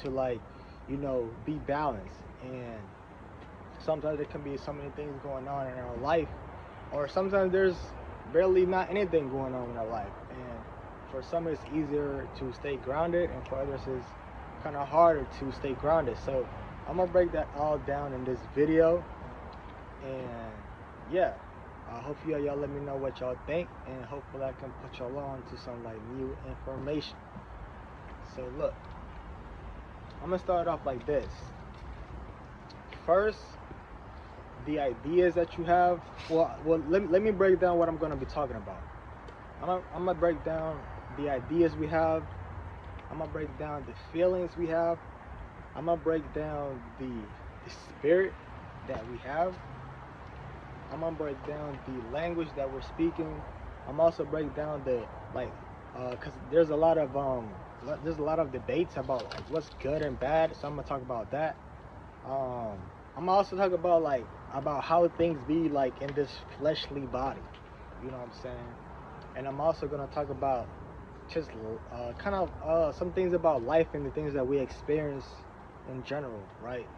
to, like, be balanced. And sometimes there can be so many things going on in our life, or sometimes there's barely not anything going on in our life. And for some, it's easier to stay grounded, and for others, it's kind of harder to stay grounded. So I'm gonna break that all down in this video, and yeah, I hope y'all let me know what y'all think, and hopefully I can put y'all on to some like new information. So look, I'm gonna start off like this. First, the ideas that you have. Well, let me break down what I'm gonna be talking about. I'm gonna break down the ideas we have. I'm gonna break down the feelings we have. I'm gonna break down the spirit that we have. I'm gonna break down the language that we're speaking. I'm also break down the like, cause there's a lot of debates about like what's good and bad. So I'm gonna talk about that. Um, I'm gonna also talk about like about how things be like in this fleshly body. You know what I'm saying? And I'm also gonna talk about just kind of some things about life and the things that we experience in general, right?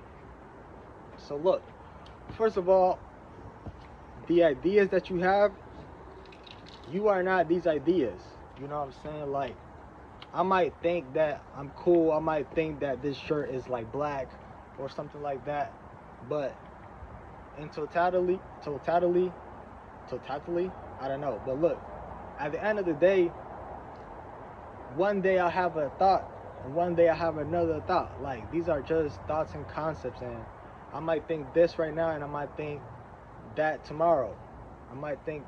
So look, first of all, the ideas that you have, you are not these ideas. You know what I'm saying? Like, I might think that I'm cool. I might think that this shirt is like black or something like that. But in totality, I don't know. But look, at the end of the day, one day I'll have a thought, and one day I have another thought. Like, these are just thoughts and concepts, and I might think this right now, and I might think that tomorrow. I might think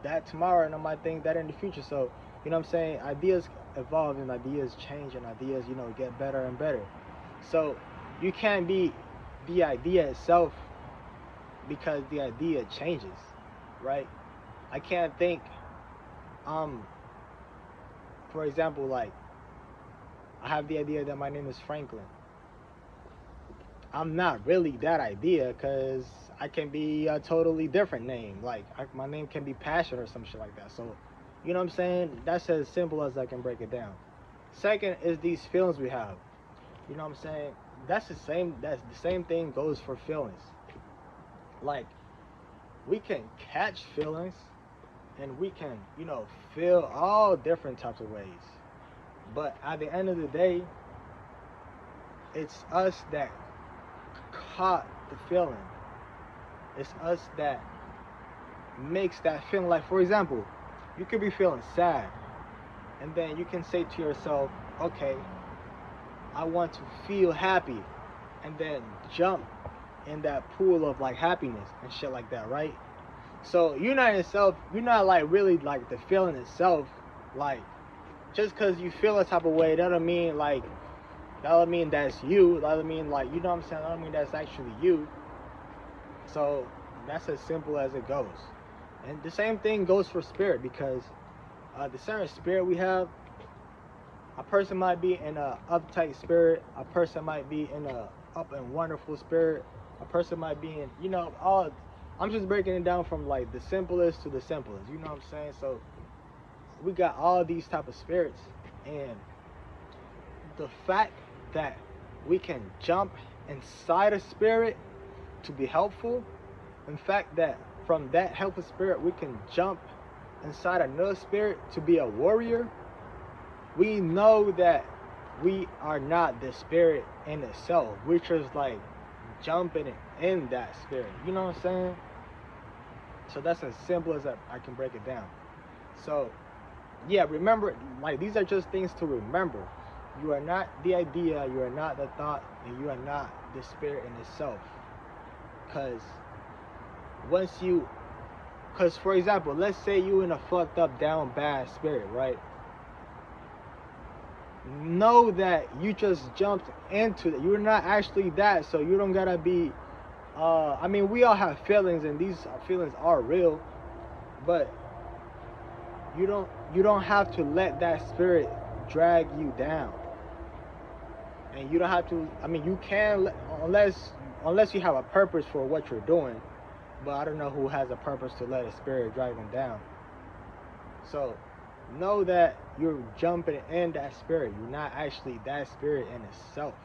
that tomorrow, and I might think that in the future. So, you know what I'm saying? Ideas evolve, and ideas change, and ideas, get better and better. So, you can't be the idea itself because the idea changes, right? I can't think, um, for example, like, I have the idea that my name is Franklin. I'm not really that idea because I can be a totally different name. Like, my name can be Passion or some shit like that. So, you know what I'm saying? That's as simple as I can break it down. Second is these feelings we have. You know what I'm saying? That's the same thing goes for feelings. Like, we can catch feelings, and we can, feel all different types of ways. But at the end of the day, it's us that caught the feeling. It's us that makes that feeling. Like, for example, you could be feeling sad, and then you can say to yourself, okay, I want to feel happy, and then jump in that pool of like happiness and shit like that, right? So you're not like really like the feeling itself. Like, just because you feel a type of way, that don't mean that's you. That don't mean, like, you know what I'm saying? That don't mean that's actually you. So that's as simple as it goes. And the same thing goes for spirit, because the certain spirit we have, a person might be in a uptight spirit, a person might be in a up and wonderful spirit, a person might be in, all. I'm just breaking it down from like the simplest to the simplest. You know what I'm saying? So we got all these type of spirits, and the fact that we can jump inside a spirit to be helpful, in fact that from that helpful spirit we can jump inside another spirit to be a warrior, we know that we are not the spirit in itself. We're just like jumping in that spirit. You know what I'm saying? So that's as simple as I can break it down. So yeah, remember, like, these are just things to remember. You are not the idea, you are not the thought, and you are not the spirit in itself. Because once you, because for example, let's say you in a fucked up, down, bad spirit, right? Know that you just jumped into it. You're not actually that, so you don't gotta be. I mean, we all have feelings, and these feelings are real, but you don't have to let that spirit drag you down. And you don't have to. I mean, you can, unless you have a purpose for what you're doing. But I don't know who has a purpose to let a spirit drag them down. So know that you're jumping in that spirit. You're not actually that spirit in itself.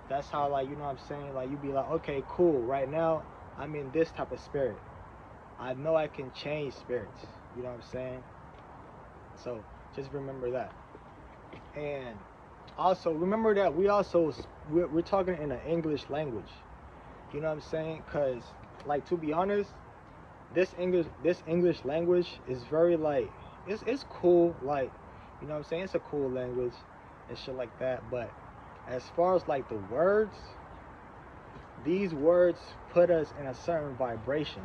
That's how, like, you know what I'm saying? Like, you be like, okay, cool. Right now, I'm in this type of spirit. I know I can change spirits. You know what I'm saying? So just remember that. And also remember that we're talking in an English language. You know what I'm saying? Cause like, to be honest, this English language is very, like, it's cool. Like, you know what I'm saying? It's a cool language and shit like that. But as far as like the words, these words put us in a certain vibration,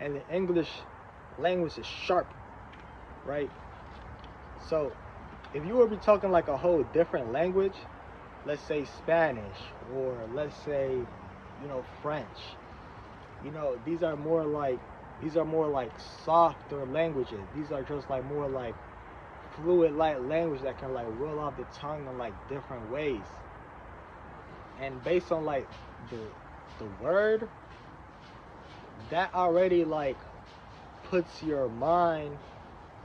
and the English language is sharp, right? So if you were to be talking like a whole different language, let's say Spanish, or let's say, French, these are more like softer languages. These are just like more like fluid light language that can like roll off the tongue in like different ways. And based on like the word, that already like puts your mind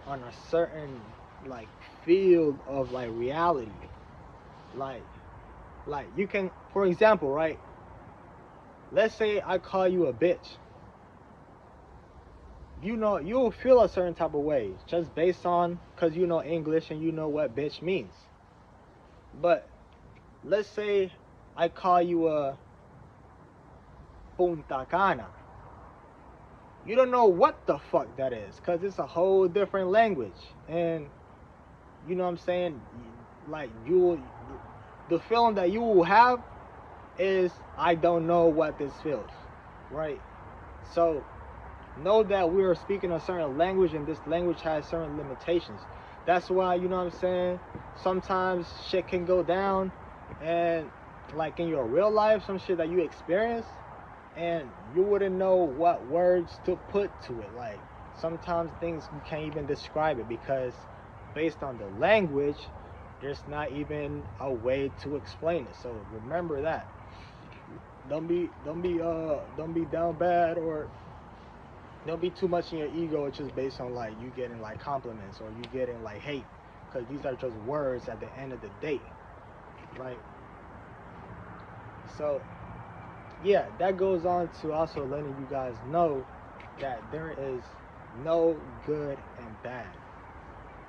on a certain like field of like reality. Like you can, for example, right? Let's say I call you a bitch. You'll feel a certain type of way just based on, because you know English and you know what bitch means. But let's say I call you a punta cana. You don't know what the fuck that is, because it's a whole different language. And you know what I'm saying? Like, the feeling that you will have is, I don't know what this feels, right? So know that we are speaking a certain language, and this language has certain limitations. That's why, you know what I'm saying, sometimes shit can go down, and like in your real life, some shit that you experience, and you wouldn't know what words to put to it. Like, sometimes things you can't even describe it, because based on the language, there's not even a way to explain it. So remember that. Don't be down bad, or don't be too much in your ego. It's just based on like you getting like compliments, or you getting like hate, because these are just words at the end of the day, right? So yeah, that goes on to also letting you guys know that there is no good and bad.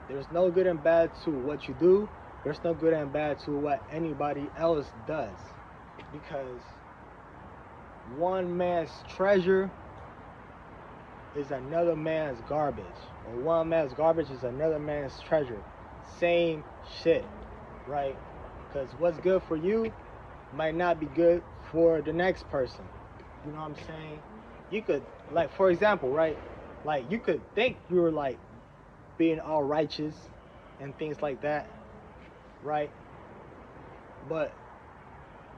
There's no good and bad to what you do. There's no good and bad to what anybody else does, because one man's treasure is another man's garbage, or one man's garbage is another man's treasure. Same shit, right? Because what's good for you might not be good for the next person. You know what I'm saying? You could, like, for example, right? Like, you could think you're like being all righteous and things like that, right? But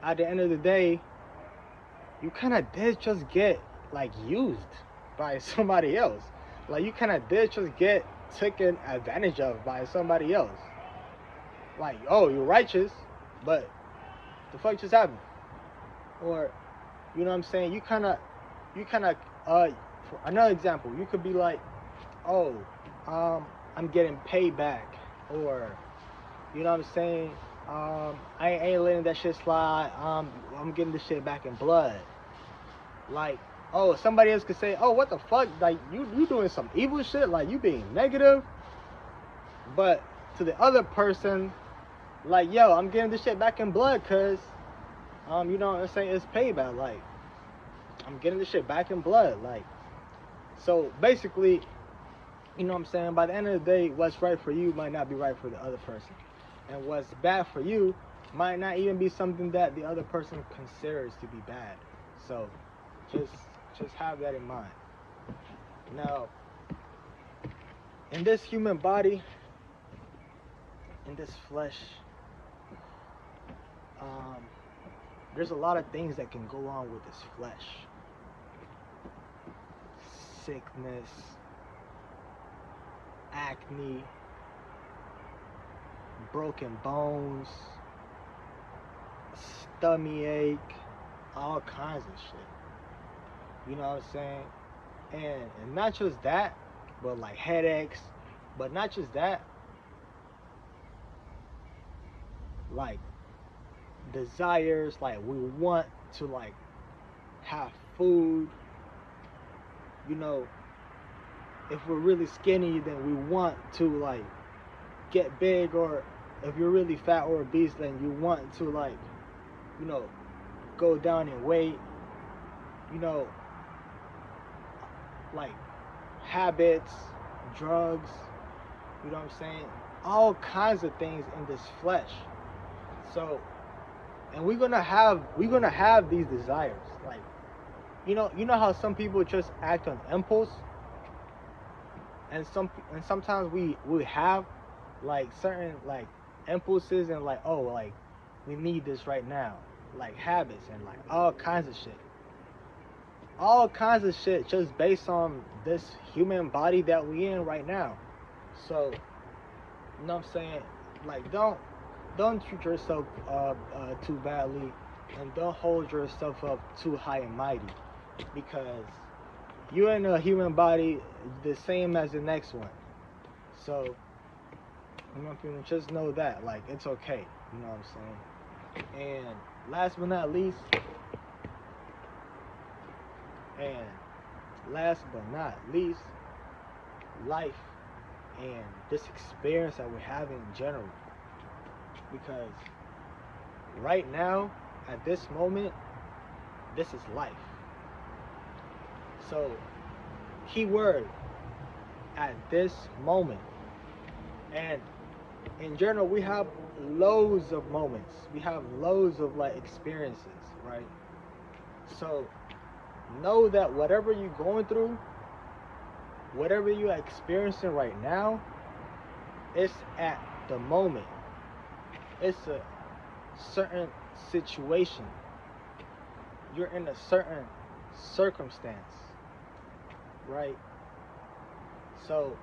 at the end of the day, you kind of did just get like used by somebody else. Like, you kind of did just get taken advantage of by somebody else. Like, oh, you're righteous, but the fuck just happened? Or, you know what I'm saying? For another example, you could be like, oh, I'm getting paid back, or, you know what I'm saying? I ain't letting that shit slide. I'm getting this shit back in blood. Like, oh, somebody else could say, oh, what the fuck? Like, you doing some evil shit? Like, you being negative? But to the other person, like, yo, I'm getting this shit back in blood, cause, you know what I'm saying? It's payback. Like, I'm getting this shit back in blood. Like, so basically, you know what I'm saying? By the end of the day, what's right for you might not be right for the other person, and what's bad for you might not even be something that the other person considers to be bad. So just have that in mind. Now, in this human body, in this flesh, there's a lot of things that can go on with this flesh. Sickness, acne, broken bones, stomach ache, all kinds of shit. You know what I'm saying? And not just that, but like headaches. But not just that, like desires, like we want to like have food, you know, if we're really skinny, then we want to like get big, or if you're really fat or obese, then you want to like, you know, go down in weight, you know, like habits, drugs, you know what I'm saying? All kinds of things in this flesh. So, and we're gonna have these desires. Like, you know how some people just act on impulse, and sometimes we have like certain like impulses, and like, oh, like we need this right now, like habits and like all kinds of shit just based on this human body that we in right now. So, you know what I'm saying? Like, don't treat yourself too badly, and don't hold yourself up too high and mighty, because you're in a human body the same as the next one. So, you know what I'm saying? Just know that, like, it's okay. You know what I'm saying? And last but not least, and last but not least, life and this experience that we're having in general. Because right now, at this moment, this is life. So, key word, at this moment. And in general, we have loads of moments. We have loads of like experiences, right? So, know that whatever you're going through, whatever you're experiencing right now, it's at the moment. It's a certain situation. You're in a certain circumstance, right? So,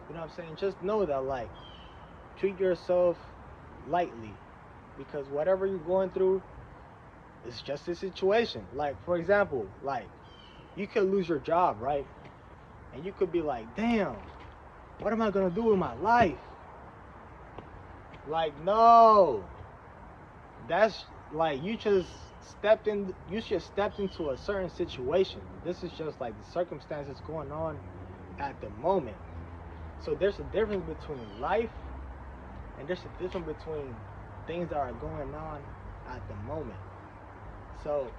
you know what I'm saying? Just know that, like, treat yourself lightly, because whatever you're going through is just a situation. Like, for example, like, you could lose your job, right? And you could be like, damn, what am I gonna do with my life? Like, no, that's like you just stepped into a certain situation. This is just like the circumstances going on at the moment. So there's a difference between life, and there's a difference between things that are going on at the moment. So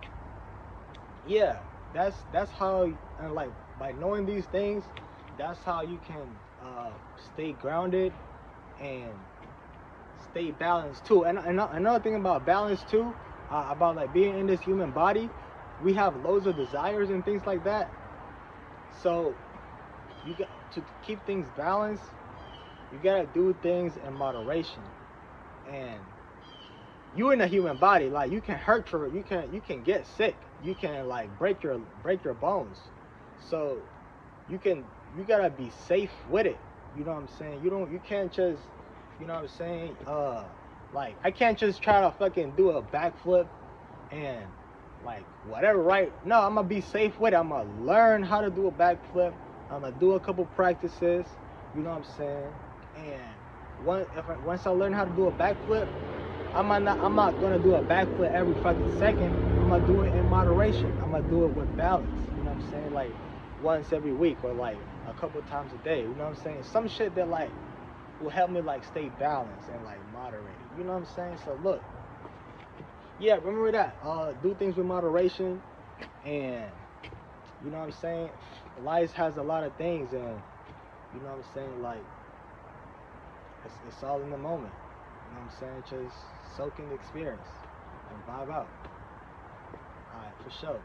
yeah, that's how, and like by knowing these things, that's how you can stay grounded and stay balanced too. And another thing about balance too, about like being in this human body, we have loads of desires and things like that. So you got to keep things balanced. You gotta do things in moderation. And you in a human body, like you can get sick. You can like break your bones. So you can you gotta be safe with it. You know what I'm saying? You can't just, you know what I'm saying? Like, I can't just try to fucking do a backflip and like whatever, right? No, I'm gonna be safe with it. I'm gonna learn how to do a backflip. I'm gonna do a couple practices. You know what I'm saying? And once I learn how to do a backflip, I'm not gonna do a backflip every fucking second. I'm gonna do it in moderation. I'm gonna do it with balance. You know what I'm saying? Like once every week, or like a couple times a day. You know what I'm saying? Some shit that like will help me like stay balanced and like moderated. You know what I'm saying? So look, yeah, remember that. Do things with moderation, and you know what I'm saying? Life has a lot of things, and you know what I'm saying? Like it's all in the moment. You know what I'm saying? Just soak in the experience and vibe out. Alright, for sure.